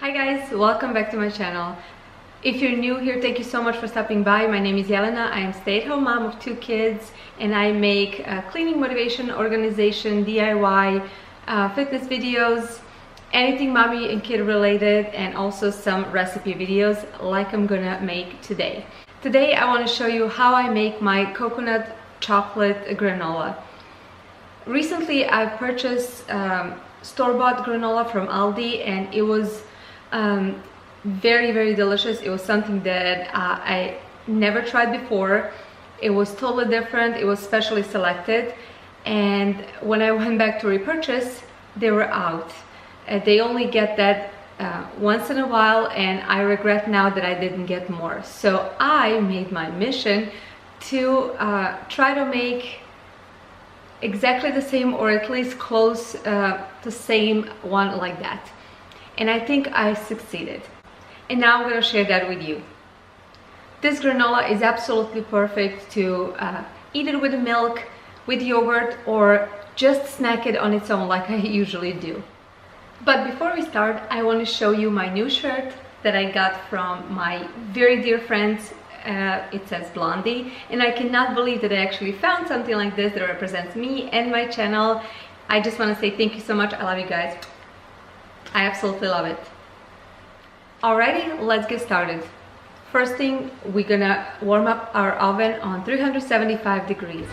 Hi guys, welcome back to my channel. If you're new here, thank you so much for stopping by. My name is Jelena. I am a stay-at-home mom of 2 kids and I make cleaning motivation, organization, DIY, fitness videos, anything mommy and kid related, and also some recipe videos like I'm gonna make today. Today I want to show you how I make my coconut chocolate granola. Recently I've purchased store-bought granola from Aldi and it was very delicious. It was something that I never tried before. It was totally different. It was specially selected, and when I went back to repurchase, they were out. They only get that once in a while, and I regret now that I didn't get more. So I made my mission to try to make exactly the same, or at least close the same one like that. And I think I succeeded. And now I'm going to share that with you. This granola is absolutely perfect to eat it with milk, with yogurt, or just snack it on its own like I usually do. But before we start, I want to show you my new shirt that I got from my very dear friends. It says Blondie, and I cannot believe that I actually found something like this that represents me and my channel. I just want to say thank you so much. I love you guys. I absolutely love it. Alrighty, let's get started. First thing, we're gonna warm up our oven on 375 degrees.